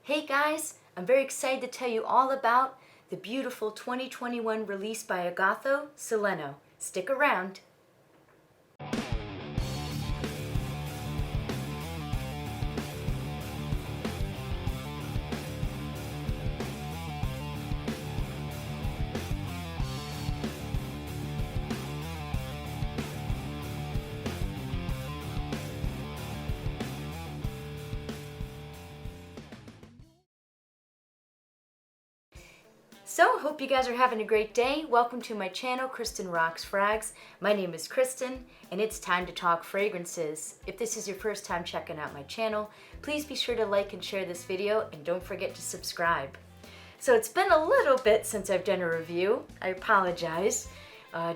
Hey guys, I'm very excited to tell you all about the beautiful 2021 release by Agatho, Sileno. Stick around. So, hope you guys are having a great day. Welcome to my channel, Kristen Rocks Frags. My name is Kristen, and it's time to talk fragrances. If this is your first time checking out my channel, please be sure to like and share this video, and don't forget to subscribe. So it's been a little bit since I've done a review. I apologize.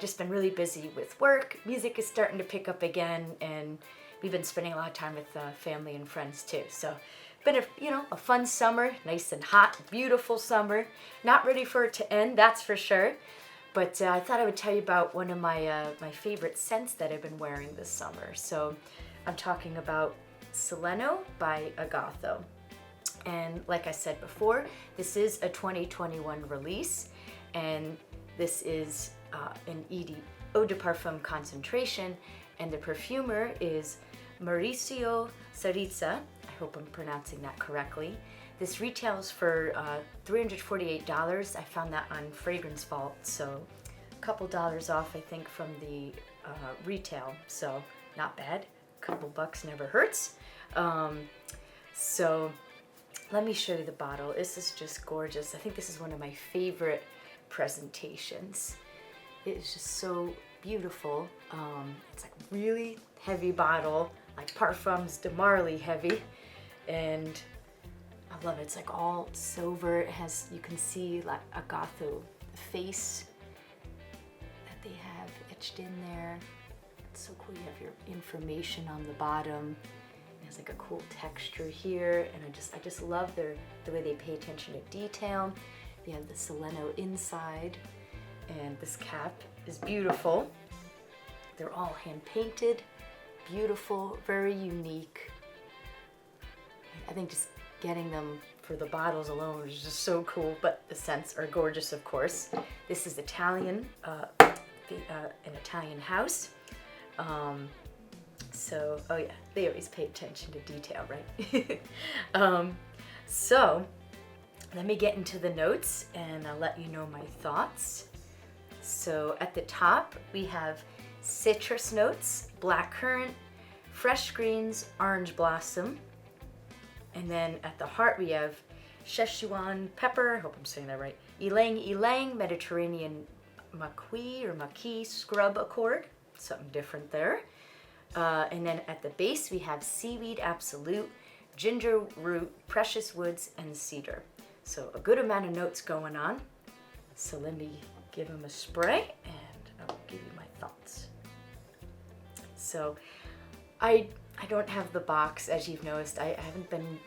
Just been really busy with work. Music is starting to pick up again, and we've been spending a lot of time with family and friends too. So been a fun summer, nice and hot, beautiful summer. Not ready for it to end, that's for sure. But I thought I would tell you about one of my favorite scents that I've been wearing this summer. So I'm talking about Sileno by Agatho. And like I said before, this is a 2021 release, and this is an eau de parfum concentration, and the perfumer is Mauricio Saritza. I hope I'm pronouncing that correctly. This retails for $348. I found that on Fragrance Vault, so a couple dollars off, I think, from the retail, so not bad. A couple bucks never hurts. So let me show you the bottle. This is just gorgeous. I think this is one of my favorite presentations. It is just so beautiful. It's like really heavy bottle, like Parfums de Marly heavy. And I love it. It's like all silver. It has, you can see like Agatho face that they have etched in there. It's so cool. You have your information on the bottom. It has like a cool texture here, and I just love the way they pay attention to detail. They have the Sileno inside, and this cap is beautiful. They're all hand painted, beautiful, very unique. I think just getting them for the bottles alone is just so cool, but the scents are gorgeous, of course. This is Italian, an Italian house. So, oh yeah, they always pay attention to detail, right? So, let me get into the notes and I'll let you know my thoughts. So, at the top, we have citrus notes, blackcurrant, fresh greens, orange blossom. And then at the heart, we have Szechuan pepper, I hope I'm saying that right, ylang ylang, Mediterranean maquis scrub accord, something different there. And then at the base, we have seaweed absolute, ginger root, precious woods, and cedar. So a good amount of notes going on. So let me give them a spray and I'll give you my thoughts. So I don't have the box, as you've noticed. I haven't been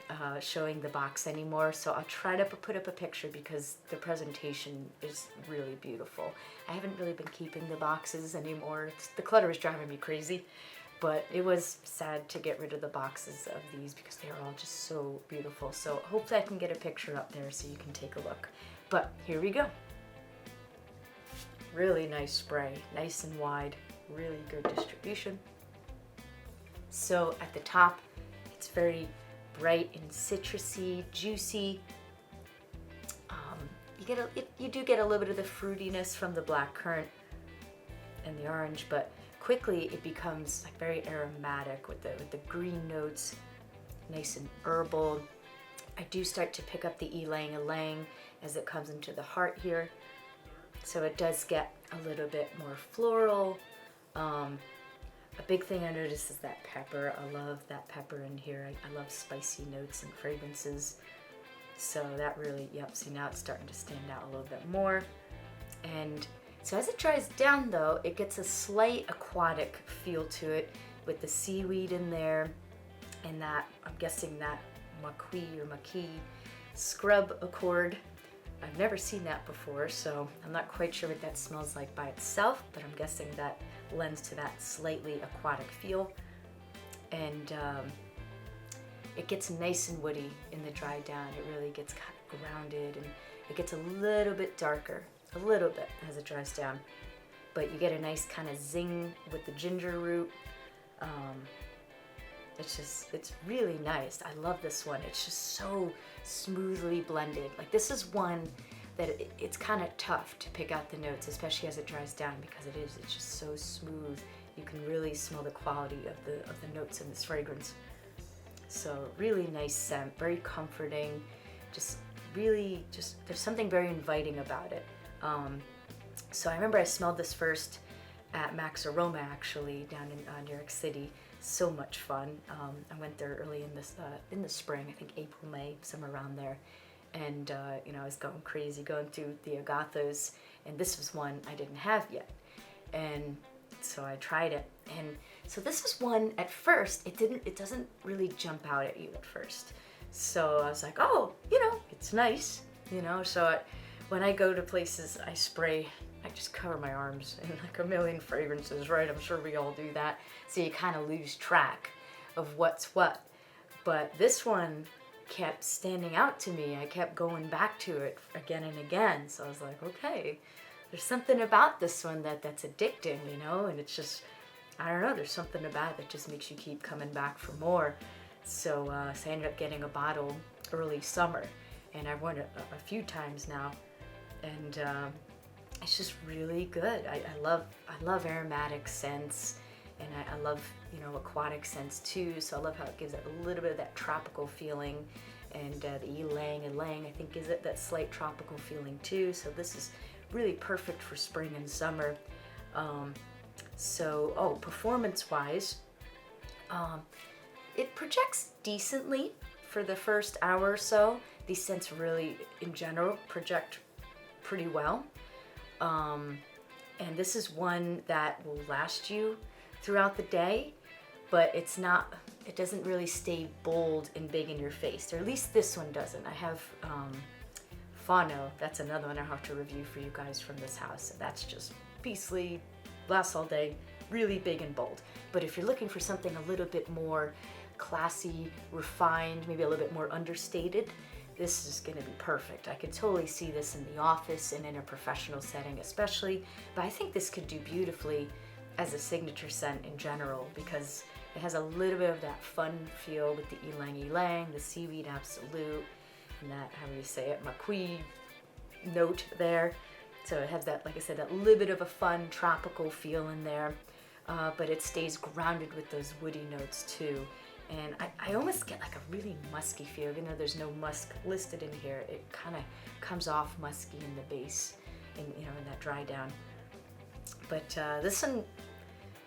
showing the box anymore, so I'll try to put up a picture because the presentation is really beautiful. I haven't really been keeping the boxes anymore. The clutter is driving me crazy, but it was sad to get rid of the boxes of these because they are all just so beautiful. So hopefully I can get a picture up there so you can take a look. But here we go. Really nice spray, nice and wide, really good distribution. So at the top, it's very bright and citrusy, juicy. You do get a little bit of the fruitiness from the blackcurrant and the orange, but quickly it becomes like very aromatic with the green notes, nice and herbal. I do start to pick up the ylang ylang as it comes into the heart here. So it does get a little bit more floral. A big thing I noticed is that pepper. I love that pepper in here. I love spicy notes and fragrances. So that really, yep, see now it's starting to stand out a little bit more. And so as it dries down though, it gets a slight aquatic feel to it with the seaweed in there and that, I'm guessing that maquis scrub accord. I've never seen that before, so I'm not quite sure what that smells like by itself, but I'm guessing that lends to that slightly aquatic feel. And it gets nice and woody in the dry down. It really gets kind of grounded, and it gets a little bit darker, a little bit as it dries down. But you get a nice kind of zing with the ginger root. It's really nice. I love this one. It's just so smoothly blended. Like, this is one that it's kind of tough to pick out the notes, especially as it dries down, because it's just so smooth. You can really smell the quality of the notes in this fragrance. So really nice scent, very comforting, just really there's something very inviting about it. So I remember I smelled this first at Max Aroma, actually, down in New York City. So much fun. I went there early in the spring, I think April, May, somewhere around there. And I was going crazy, going through the Agathos, and this was one I didn't have yet. And so I tried it. And so this was one, at first, it doesn't really jump out at you at first. So I was like, oh, it's nice, So when I go to places, I just cover my arms in like a million fragrances, right? I'm sure we all do that. So you kind of lose track of what's what. But this one kept standing out to me. I kept going back to it again and again. So I was like, okay, there's something about this one that's addicting, and it's just, I don't know, there's something about it that just makes you keep coming back for more. So I ended up getting a bottle early summer, and I've worn it a few times now, and it's just really good. I love aromatic scents, and I love aquatic scents too. So I love how it gives it a little bit of that tropical feeling, and the ylang ylang I think gives it that slight tropical feeling too. So this is really perfect for spring and summer. Performance-wise, it projects decently for the first hour or so. These scents really, in general, project pretty well. And this is one that will last you throughout the day, but it doesn't really stay bold and big in your face, or at least this one doesn't. I have Fano, that's another one I have to review for you guys from this house. That's just beastly, lasts all day, really big and bold. But if you're looking for something a little bit more classy, refined, maybe a little bit more understated, this is going to be perfect. I could totally see this in the office and in a professional setting especially, but I think this could do beautifully as a signature scent in general, because it has a little bit of that fun feel with the ylang ylang, the seaweed absolute, and that, how do you say it, maqui note there. So it has that, like I said, that little bit of a fun tropical feel in there, but it stays grounded with those woody notes too. And I almost get like a really musky feel, even though there's no musk listed in here. It kind of comes off musky in the base, in that dry down. But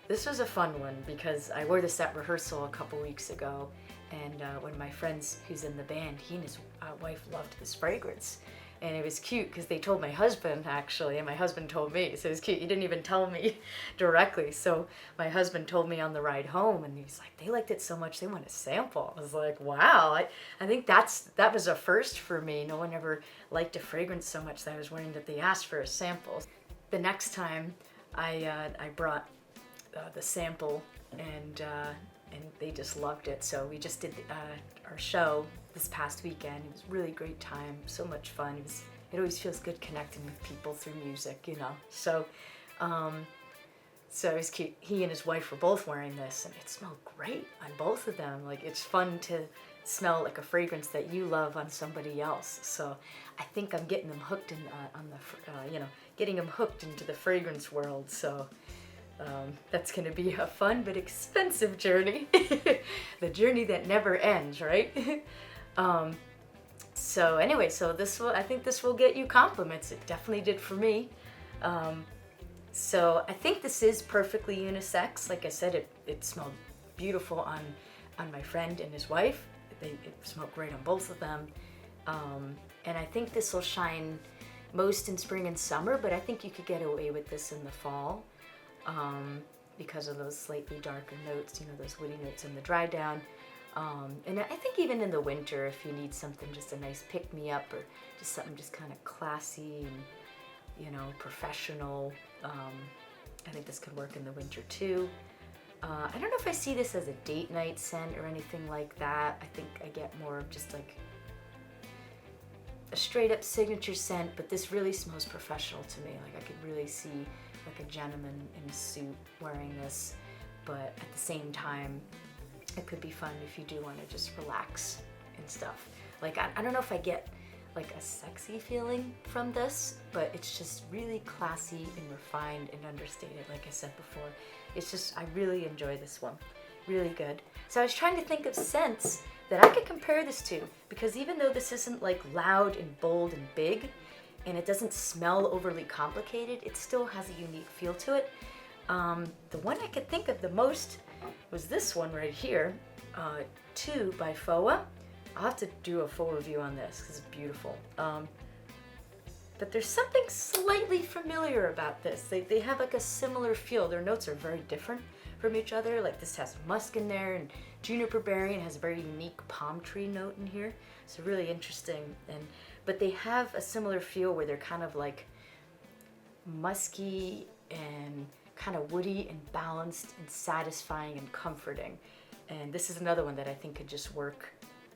this was a fun one, because I wore this at rehearsal a couple weeks ago, and one of my friends who's in the band, he and his wife loved this fragrance. And it was cute because they told my husband, actually, and my husband told me. So it was cute. He didn't even tell me directly. So my husband told me on the ride home, and he's like, they liked it so much they want a sample. I was like, wow. I think that was a first for me. No one ever liked a fragrance so much that I was worrying that they asked for a sample. The next time I brought the sample, and they just loved it. So we just did our show this past weekend. It was a really great time, so much fun. It always feels good connecting with people through music, So it was cute. He and his wife were both wearing this, and it smelled great on both of them. Like, it's fun to smell like a fragrance that you love on somebody else. So I think I'm getting them hooked getting them hooked into the fragrance world. So that's going to be a fun but expensive journey. The journey that never ends, right? So anyway, I think this will get you compliments. It definitely did for me. So I think this is perfectly unisex. Like I said, it smelled beautiful on my friend and his wife. It smelled great on both of them. And I think this will shine most in spring and summer, but I think you could get away with this in the fall, because of those slightly darker notes, those woody notes in the dry down. And I think even in the winter, if you need something, just a nice pick-me-up, or just something just kind of classy and, professional, I think this could work in the winter too. I don't know if I see this as a date night scent or anything like that. I think I get more of just like a straight up signature scent, but this really smells professional to me. Like I could really see like a gentleman in a suit wearing this, but at the same time, it could be fun if you do want to just relax and stuff. Like I don't know if I get like a sexy feeling from this, but it's just really classy and refined and understated. Like I said before, it's just, I really enjoy this one. Really good. So I was trying to think of scents that I could compare this to, because even though this isn't like loud and bold and big, and it doesn't smell overly complicated, it still has a unique feel to it. The one I could think of the most was this one right here, 2 by FOA. I'll have to do a full review on this because it's beautiful. But there's something slightly familiar about this. They have like a similar feel. Their notes are very different from each other. Like this has musk in there and juniper berry, and has a very unique palm tree note in here. So really interesting. But they have a similar feel where they're kind of like musky and kind of woody and balanced and satisfying and comforting. And this is another one that I think could just work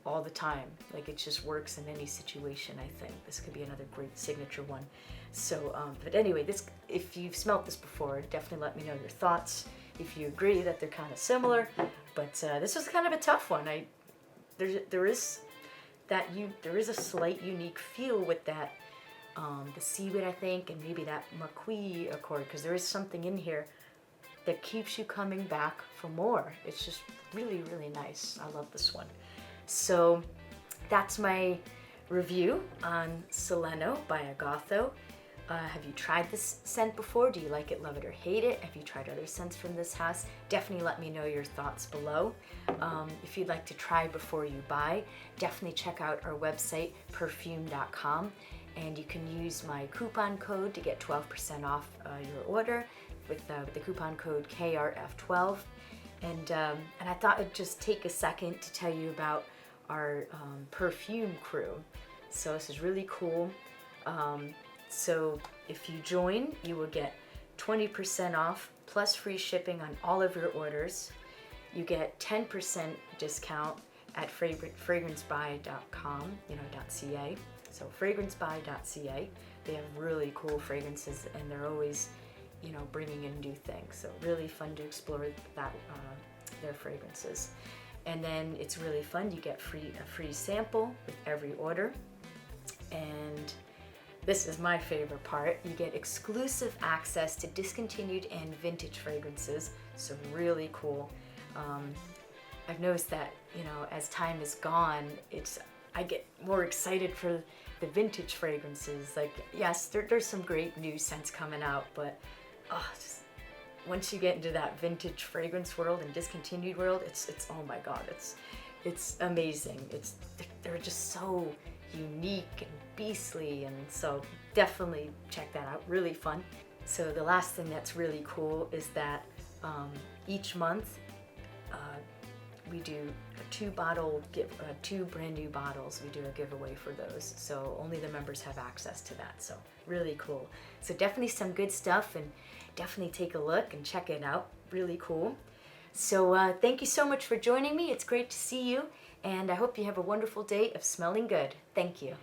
all the time. Like it just works in any situation, I think. This could be another great signature one. So, but anyway, this, if you've smelt this before, definitely let me know your thoughts. If you agree that they're kind of similar, but this was kind of a tough one. There is a slight unique feel with that, the seaweed, I think, and maybe that marquis accord, because there is something in here that keeps you coming back for more. It's just really, really nice. I love this one. So that's my review on Sileno by Agatho. Have you tried this scent before? Do you like it, love it, or hate it? Have you tried other scents from this house? Definitely let me know your thoughts below. If you'd like to try before you buy, definitely check out our website, perfume.com, and you can use my coupon code to get 12% off your order with the coupon code KRF12. And I thought I'd just take a second to tell you about our perfume crew. So this is really cool. So if you join, you will get 20% off plus free shipping on all of your orders. You get 10% discount at fragrancebuy.com, .ca. So fragrancebuy.ca. They have really cool fragrances, and they're always, bringing in new things. So really fun to explore that their fragrances. And then it's really fun. You get a free sample with every order. And this is my favorite part. You get exclusive access to discontinued and vintage fragrances. So really cool. I've noticed that, as time has gone, I get more excited for the vintage fragrances. Like, yes, there's some great new scents coming out, but just once you get into that vintage fragrance world and discontinued world, it's oh my God, it's amazing. They're just so unique and beastly, and so definitely check that out. Really fun. So the last thing that's really cool is that each month we do two brand new bottles. We do a giveaway for those, so only the members have access to that. So really cool. So definitely some good stuff, and definitely take a look and check it out. Really cool. So thank you so much for joining me. It's great to see you, and I hope you have a wonderful day of smelling good. Thank you.